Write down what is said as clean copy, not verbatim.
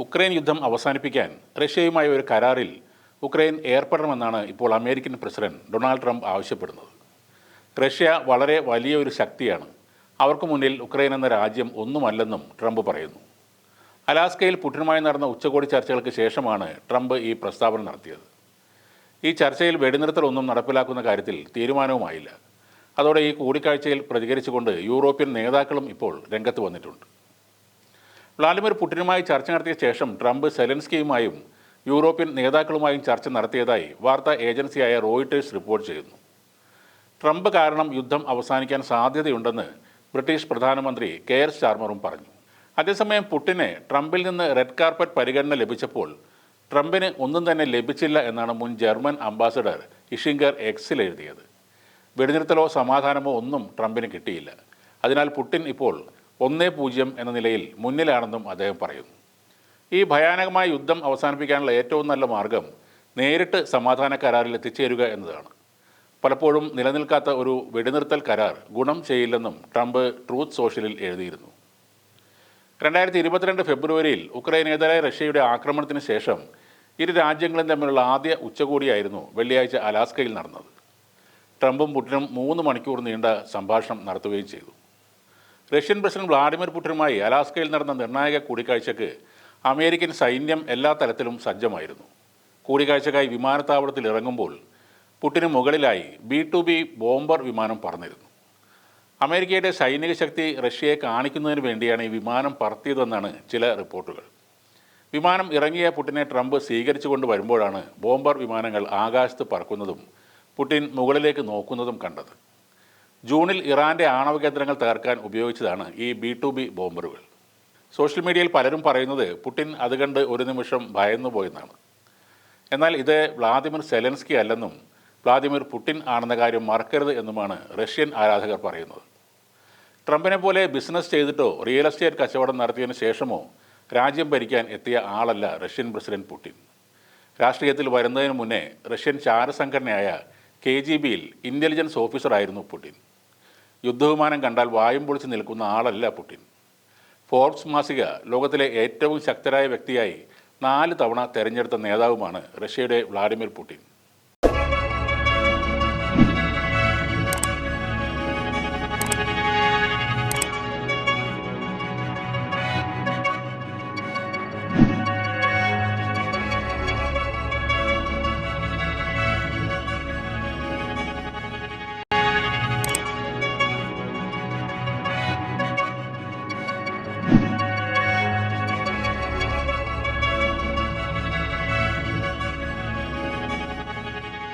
Ukraine യുദ്ധം അവസാനിപ്പിക്കാൻ റഷ്യയുമായി ഒരു കരാറിൽ ഉക്രൈൻ ഏർപ്പെടണമെന്നാണ് ഇപ്പോൾ അമേരിക്കൻ പ്രസിഡന്റ് ഡൊണാൾഡ് ട്രംപ് ആവശ്യപ്പെടുന്നത്. റഷ്യ വളരെ വലിയ ഒരു ശക്തിയാണ്, അവർക്ക് മുന്നിൽ ഉക്രൈൻ എന്ന രാജ്യം ഒന്നുമല്ലെന്നും ട്രംപ് പറയുന്നു. അലാസ്കയിൽ പുടിനുമായി നടന്ന ഉച്ചകോടി ചർച്ചകൾക്ക് ശേഷമാണ് ട്രംപ് ഈ പ്രസ്താവന നടത്തിയത്. ഈ ചർച്ചയിൽ വെടിനിർത്തലൊന്നും നടപ്പിലാക്കുന്ന കാര്യത്തിൽ തീരുമാനവുമായില്ല. അതോടെ ഈ കൂടിക്കാഴ്ചയിൽ പ്രതികരിച്ചുകൊണ്ട് യൂറോപ്യൻ നേതാക്കളും ഇപ്പോൾ രംഗത്ത് വന്നിട്ടുണ്ട്. വ്ളാഡിമിർ പുടിനുമായി ചർച്ച നടത്തിയ ശേഷം ട്രംപ് സെലൻസ്കിയുമായും യൂറോപ്യൻ നേതാക്കളുമായും ചർച്ച നടത്തിയതായി വാർത്താ ഏജൻസിയായ റോയിട്ടേഴ്സ് റിപ്പോർട്ട് ചെയ്യുന്നു. ട്രംപ് കാരണം യുദ്ധം അവസാനിക്കാൻ സാധ്യതയുണ്ടെന്ന് ബ്രിട്ടീഷ് പ്രധാനമന്ത്രി കെയർ സ്റ്റാർമറും പറഞ്ഞു. അതേസമയം പുടിന് ട്രംപിൽ നിന്ന് റെഡ് കാർപ്പറ്റ് പരിഗണന ലഭിച്ചപ്പോൾ ട്രംപിന് ഒന്നും തന്നെ ലഭിച്ചില്ല എന്നാണ് മുൻ ജർമ്മൻ അംബാസഡർ ഇഷിംഗർ എക്സിൽ എഴുതിയത്. വെടിനിർത്തലോ സമാധാനമോ ഒന്നും ട്രംപിന് കിട്ടിയില്ല. അതിനാൽ പുടിൻ ഇപ്പോൾ 1-0 എന്ന നിലയിൽ മുന്നിലാണെന്നും അദ്ദേഹം പറയുന്നു. ഈ ഭയാനകമായ യുദ്ധം അവസാനിപ്പിക്കാനുള്ള ഏറ്റവും നല്ല മാർഗം നേരിട്ട് സമാധാന കരാറിൽ എത്തിച്ചേരുക എന്നതാണ്. പലപ്പോഴും നിലനിൽക്കാത്ത ഒരു വെടിനിർത്തൽ കരാർ ഗുണം ചെയ്യില്ലെന്നും ട്രംപ് ട്രൂത്ത് സോഷ്യലിൽ എഴുതിയിരുന്നു. 2022 ഫെബ്രുവരിയിൽ ഉക്രൈനെതിരായ റഷ്യയുടെ ആക്രമണത്തിന് ശേഷം ഇരു രാജ്യങ്ങളും തമ്മിലുള്ള ആദ്യ ഉച്ചകോടിയായിരുന്നു വെള്ളിയാഴ്ച അലാസ്കയിൽ നടന്നത്. ട്രംപും പുടിനും 3 മണിക്കൂർ നീണ്ട സംഭാഷണം നടത്തുകയും ചെയ്തു. റഷ്യൻ പ്രസിഡന്റ് വ്ളാഡിമിർ പുടിനുമായി അലാസ്കയിൽ നടന്ന നിർണായക കൂടിക്കാഴ്ചയ്ക്ക് അമേരിക്കൻ സൈന്യം എല്ലാ തലത്തിലും സജ്ജമായിരുന്നു. കൂടിക്കാഴ്ചക്കായി വിമാനത്താവളത്തിൽ ഇറങ്ങുമ്പോൾ പുടിന് മുകളിലായി B-2B ബോംബർ വിമാനം പറന്നിരുന്നു. അമേരിക്കയുടെ സൈനിക ശക്തി റഷ്യയെ കാണിക്കുന്നതിന് വേണ്ടിയാണ് ഈ വിമാനം പറത്തിയതെന്നാണ് ചില റിപ്പോർട്ടുകൾ. വിമാനം ഇറങ്ങിയ പുടിനെ ട്രംപ് സ്വീകരിച്ചുകൊണ്ട് വരുമ്പോഴാണ് ബോംബർ വിമാനങ്ങൾ ആകാശത്ത് പറക്കുന്നതും പുടിൻ മുകളിലേക്ക് നോക്കുന്നതും കണ്ടത്. ജൂണിൽ ഇറാൻ്റെ ആണവ കേന്ദ്രങ്ങൾ തകർക്കാൻ ഉപയോഗിച്ചതാണ് ഈ B-2B ബോംബറുകൾ. സോഷ്യൽ മീഡിയയിൽ പലരും പറയുന്നത് പുടിൻ അത് കണ്ട് ഒരു നിമിഷം ഭയന്നു പോയെന്നാണ്. എന്നാൽ ഇത് വ്ളാദിമിർ സെലൻസ്കി അല്ലെന്നും വ്ളാദിമിർ പുടിൻ ആണെന്ന കാര്യം മറക്കരുത് എന്നുമാണ് റഷ്യൻ ആരാധകർ പറയുന്നത്. ട്രംപിനെ പോലെ ബിസിനസ് ചെയ്തിട്ടോ റിയൽ എസ്റ്റേറ്റ് കച്ചവടം നടത്തിയതിനു ശേഷമോ രാജ്യം ഭരിക്കാൻ എത്തിയ ആളല്ല റഷ്യൻ പ്രസിഡന്റ് പുടിൻ. രാഷ്ട്രീയത്തിൽ വരുന്നതിന് മുന്നേ റഷ്യൻ ചാരസംഘടനയായ KGBയിൽ ഇൻ്റലിജൻസ് ഓഫീസറായിരുന്നു പുടിൻ. യുദ്ധവിമാനം കണ്ടാൽ വായും പൊളിച്ച് നിൽക്കുന്ന ആളല്ല പുടിൻ. ഫോർബ്സ് മാസിക ലോകത്തിലെ ഏറ്റവും ശക്തരായ വ്യക്തിയായി 4 തവണ തെരഞ്ഞെടുത്ത നേതാവുമാണ് റഷ്യയുടെ വ്ളാഡിമിർ പുടിൻ.